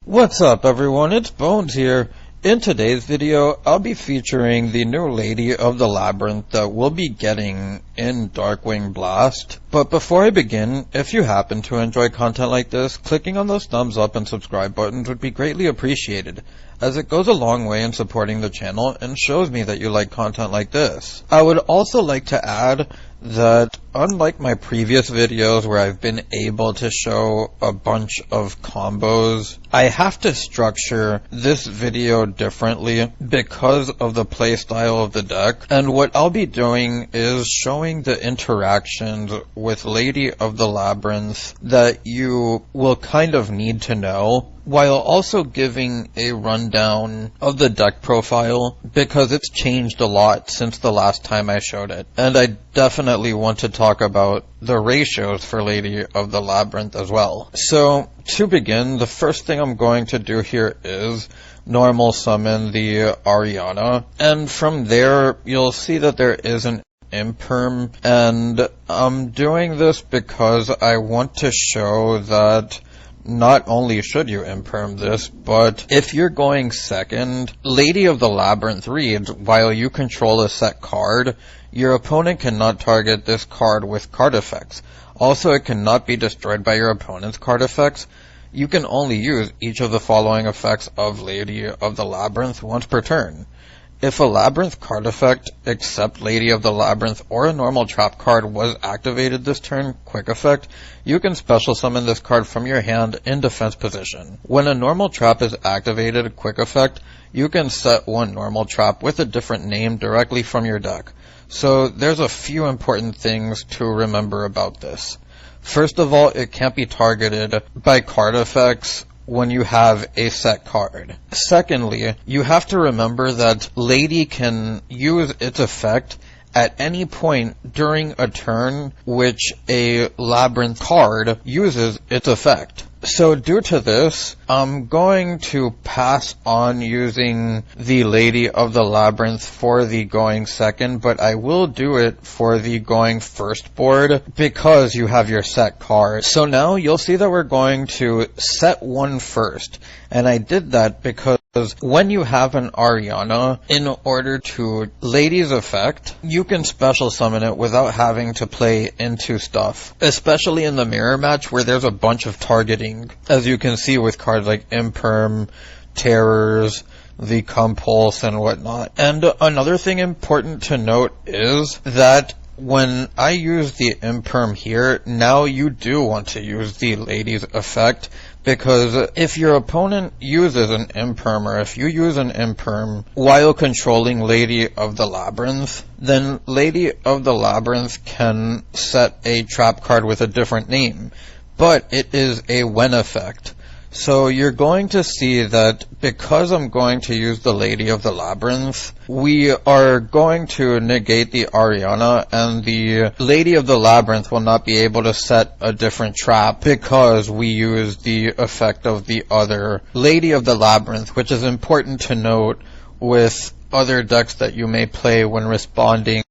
What's up everyone, it's Bones here. In today's video, I'll be featuring the new Lady of the Labyrinth that we'll be getting in Darkwing Blast. But before I begin, if you happen to enjoy content like this, clicking on those thumbs up and subscribe buttons would be greatly appreciated, as it goes a long way in supporting the channel and shows me that you like content like this. I would also like to add that unlike my previous videos where I've been able to show a bunch of combos, I have to structure this video differently because of the playstyle of the deck, and what I'll be doing is showing the interactions with Lady of the Labyrinth that you will kind of need to know, while also giving a rundown of the deck profile because it's changed a lot since the last time I showed it, and I definitely want to talk about the ratios for Lady of the Labyrinth as well. So, to begin, the first thing I'm going to do here is normal summon the Ariana, and from there you'll see that there is an imperm, and I'm doing this because I want to show that not only should you imperm this, but if you're going second, Lady of the Labyrinth reads, while you control a set card, your opponent cannot target this card with card effects. Also, it cannot be destroyed by your opponent's card effects. You can only use each of the following effects of Lady of the Labyrinth once per turn. If a Labyrinth card effect, except Lady of the Labyrinth or a normal trap card was activated this turn, quick effect, you can special summon this card from your hand in defense position. When a normal trap is activated, quick effect, you can set one normal trap with a different name directly from your deck. So there's a few important things to remember about this. First of all, it can't be targeted by card effects when you have a set card. Secondly, you have to remember that Lady can use its effect at any point during a turn which a Labyrinth card uses its effect. So due to this, I'm going to pass on using the Lady of the Labyrinth for the going second, but I will do it for the going first board because you have your set card. So now you'll see that we're going to set one first, and I did that because when you have an Ariana, in order to Lady's effect, you can special summon it without having to play into stuff, especially in the mirror match where there's a bunch of targeting, as you can see with cards like Imperm, Terrors, the Compulse, and whatnot. And another thing important to note is that when I use the Imperm here, now you do want to use the Lady's effect, because if your opponent uses an Imperm, or if you use an Imperm while controlling Lady of the Labyrinth, then Lady of the Labyrinth can set a trap card with a different name, but it is a when effect. So you're going to see that because I'm going to use the Lady of the Labyrinth, we are going to negate the Ariana, and the Lady of the Labyrinth will not be able to set a different trap because we use the effect of the other Lady of the Labyrinth, which is important to note with other decks that you may play when responding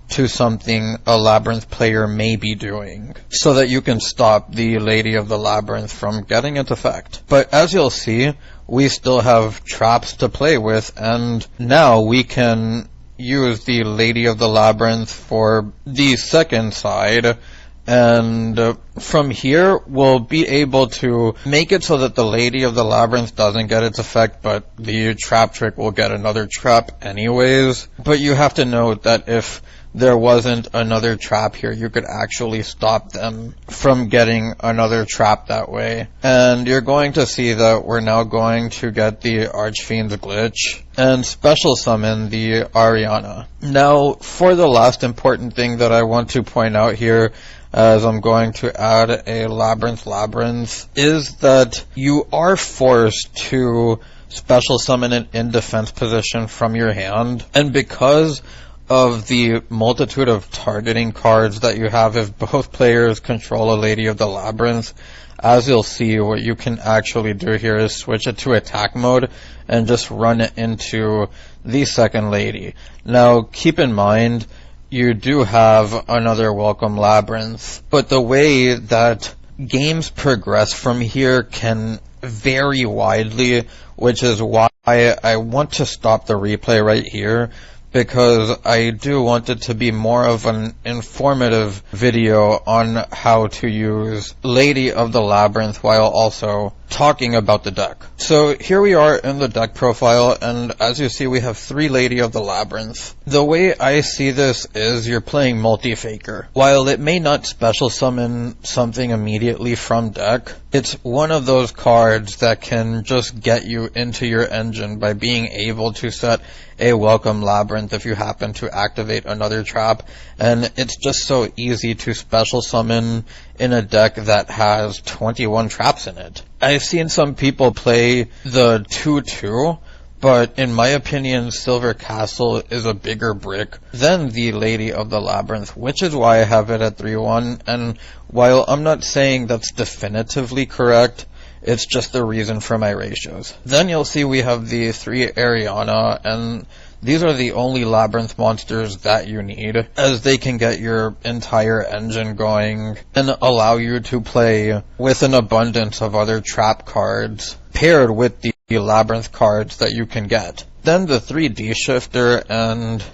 to something a Labyrinth player may be doing, so that you can stop the Lady of the Labyrinth from getting its effect. But as you'll see, we still have traps to play with, and now we can use the Lady of the Labyrinth for the second side, and from here we'll be able to make it so that the Lady of the Labyrinth doesn't get its effect, but the trap trick will get another trap anyways. But you have to note that if there wasn't another trap here, you could actually stop them from getting another trap that way. And you're going to see that we're now going to get the Archfiend's Glitch and special summon the Ariana. Now, for the last important thing that I want to point out here, as I'm going to add a Labrynth, is that you are forced to special summon it in defense position from your hand, and because of the multitude of targeting cards that you have if both players control a Lady of the Labyrinth, as you'll see, what you can actually do here is switch it to attack mode and just run it into the second Lady. Now, keep in mind, you do have another Welcome Labrynth, but the way that games progress from here can very widely, which is why I want to stop the replay right here, because I do want it to be more of an informative video on how to use Lady of the Labrynth while also talking about the deck. So here we are in the deck profile, and as you see we have 3 Lady of the Labrynth. The way I see this is you're playing multi-faker. While it may not special summon something immediately from deck, it's one of those cards that can just get you into your engine by being able to set a welcome Labrynth if you happen to activate another trap, and it's just so easy to special summon in a deck that has 21 traps in it. I've seen some people play the 2-2, but in my opinion, Silver Castle is a bigger brick than the Lady of the Labrynth, which is why I have it at 3-1, and while I'm not saying that's definitively correct, it's just the reason for my ratios. Then you'll see we have the 3 Ariana, and these are the only Labrynth monsters that you need, as they can get your entire engine going and allow you to play with an abundance of other trap cards paired with the Labrynth cards that you can get. Then the 3 D-Shifter, and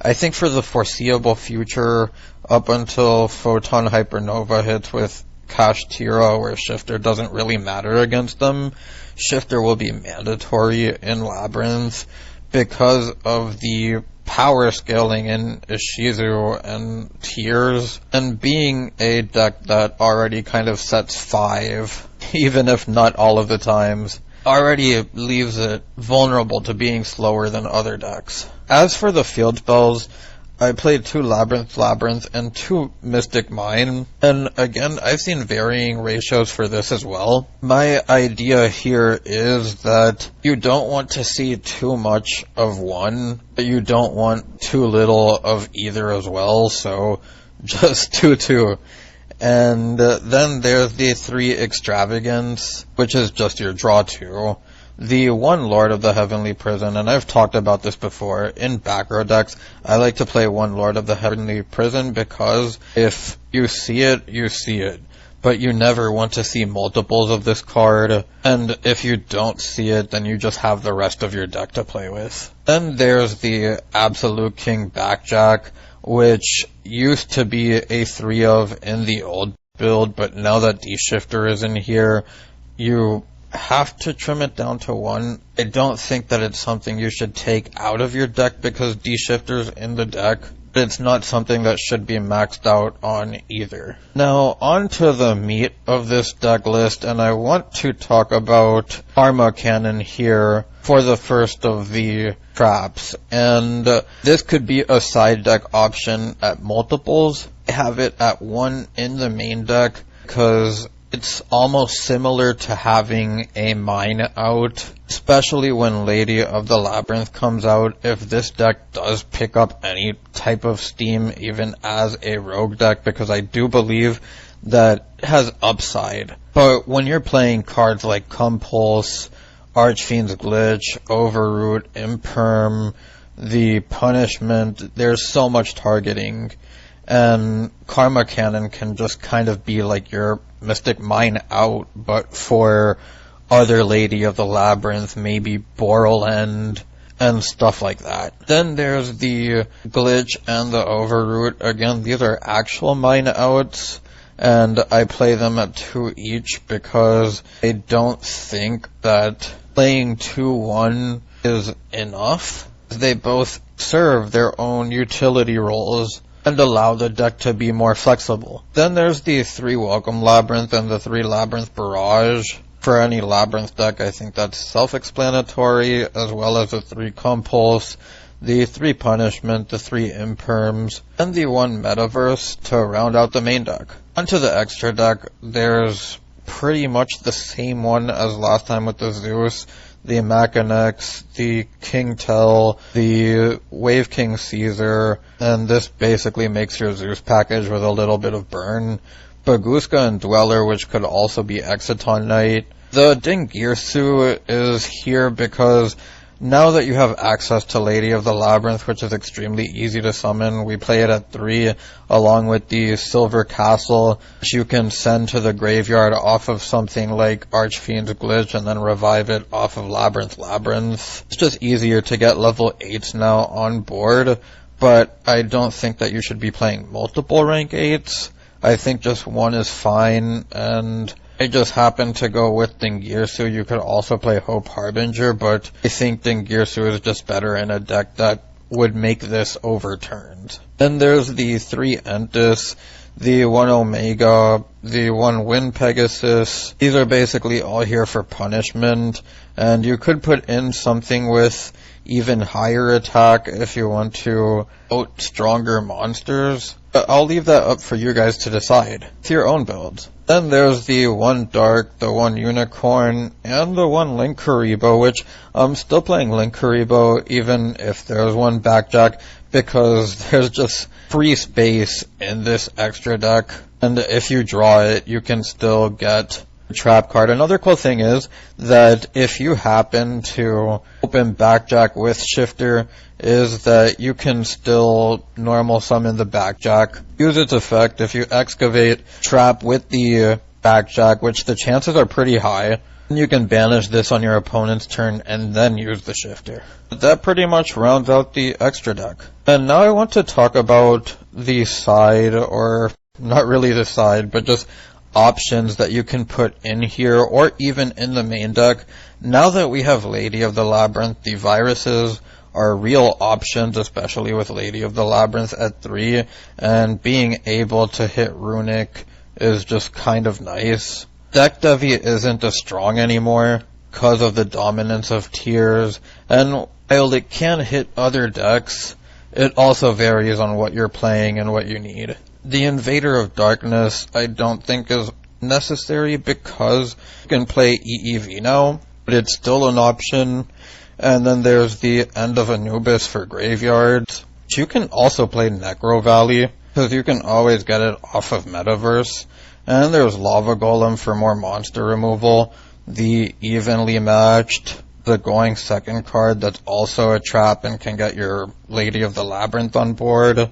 I think for the foreseeable future, up until Photon Hypernova hits with Kashtira, where Shifter doesn't really matter against them, Shifter will be mandatory in Labrynth because of the power scaling in Ishizu and Tears, and being a deck that already kind of sets 5, even if not all of the times, already leaves it vulnerable to being slower than other decks. As for the field spells, I played 2 Labrynth, and 2 Mystic Mine, and again, I've seen varying ratios for this as well. My idea here is that you don't want to see too much of one, but you don't want too little of either as well, so just 2-2. And then there's the 3 Extravagance, which is just your draw 2. The 1 Lord of the Heavenly Prison, and I've talked about this before, in back row decks, I like to play 1 Lord of the Heavenly Prison because if you see it, you see it. But you never want to see multiples of this card, and if you don't see it, then you just have the rest of your deck to play with. Then there's the Absolute King Backjack, which used to be a 3 of in the old build, but now that D-Shifter is in here, you have to trim it down to 1. I don't think that it's something you should take out of your deck because D-Shifter's in the deck, but it's not something that should be maxed out on either. Now, on to the meat of this deck list, and I want to talk about Karma Cannon here for the first of the traps, and this could be a side deck option at multiples. I have it at 1 in the main deck because it's almost similar to having a mine out, especially when Lady of the Labrynth comes out. If this deck does pick up any type of steam, even as a rogue deck, because I do believe that it has upside. But when you're playing cards like Compulse, Archfiend's Glitch, Overroot, Imperm, the Punishment, there's so much targeting, and Karma Cannon can just kind of be like your Mystic Mine out, but for other Lady of the Labrynth, maybe Borrel and stuff like that. Then there's the Glitch and the Overroot. Again, these are actual mine outs, and I play them at 2 each because I don't think that playing 2-1 is enough. They both serve their own utility roles and allow the deck to be more flexible. Then there's the 3 Welcome Labrynth and the 3 Labrynth Barrage. For any Labrynth deck, I think that's self-explanatory, as well as the 3 Compulse, the 3 Punishment, the 3 Imperms, and the 1 Metaverse to round out the main deck. Onto the extra deck, there's pretty much the same one as last time with the Zeus, the Machinex, the King Tell, the Wave King Caesar, and this basically makes your Zeus package with a little bit of burn. Baguska and Dweller, which could also be Exiton Knight. The Dingirsu is here because now that you have access to Lady of the Labyrinth, which is extremely easy to summon, we play it at 3, along with the Silver Castle, which you can send to the graveyard off of something like Archfiend's Glitch and then revive it off of Labrynth. It's just easier to get level 8s now on board, but I don't think that you should be playing multiple rank 8s. I think just one is fine, and I just happened to go with Dingirsu. You could also play Hope Harbinger, but I think Dingirsu is just better in a deck that would make this overturned. Then there's the 3 Entis, the 1 Omega, the 1 Wind Pegasus. These are basically all here for punishment, and you could put in something with even higher attack if you want to out stronger monsters. But I'll leave that up for you guys to decide. It's your own build. Then there's the 1 Dark, the 1 Unicorn, and the 1 Linkuriboh, which I'm still playing Linkuriboh even if there's 1 Backjack, because there's just free space in this extra deck, and if you draw it, you can still get a trap card. Another cool thing is that if you happen to open Backjack with Shifter, is that you can still normal summon the Backjack. Use its effect if you excavate trap with the Backjack, which the chances are pretty high. You can banish this on your opponent's turn and then use the Shifter. That pretty much rounds out the extra deck. And now I want to talk about the side, or not really the side, but just options that you can put in here or even in the main deck. Now that we have Lady of the Labyrinth, the viruses are real options, especially with Lady of the Labyrinth at 3, and being able to hit Runic is just kind of nice. Deck Devi isn't as strong anymore because of the dominance of tiers, and while it can hit other decks, it also varies on what you're playing and what you need. The Invader of Darkness I don't think is necessary because you can play EEV now, but it's still an option. And then there's the End of Anubis for graveyards. You can also play Necro Valley, because you can always get it off of Metaverse. And there's Lava Golem for more monster removal. The Evenly Matched, the Going Second card that's also a trap and can get your Lady of the Labyrinth on board.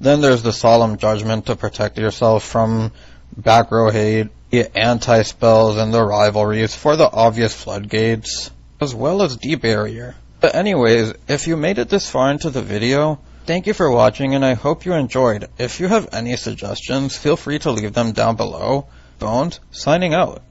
Then there's the Solemn Judgment to protect yourself from back row hate, the anti-spells and the rivalries for the obvious floodgates, as well as D-Barrier. But anyways, if you made it this far into the video, thank you for watching and I hope you enjoyed. If you have any suggestions, feel free to leave them down below. Bones, signing out.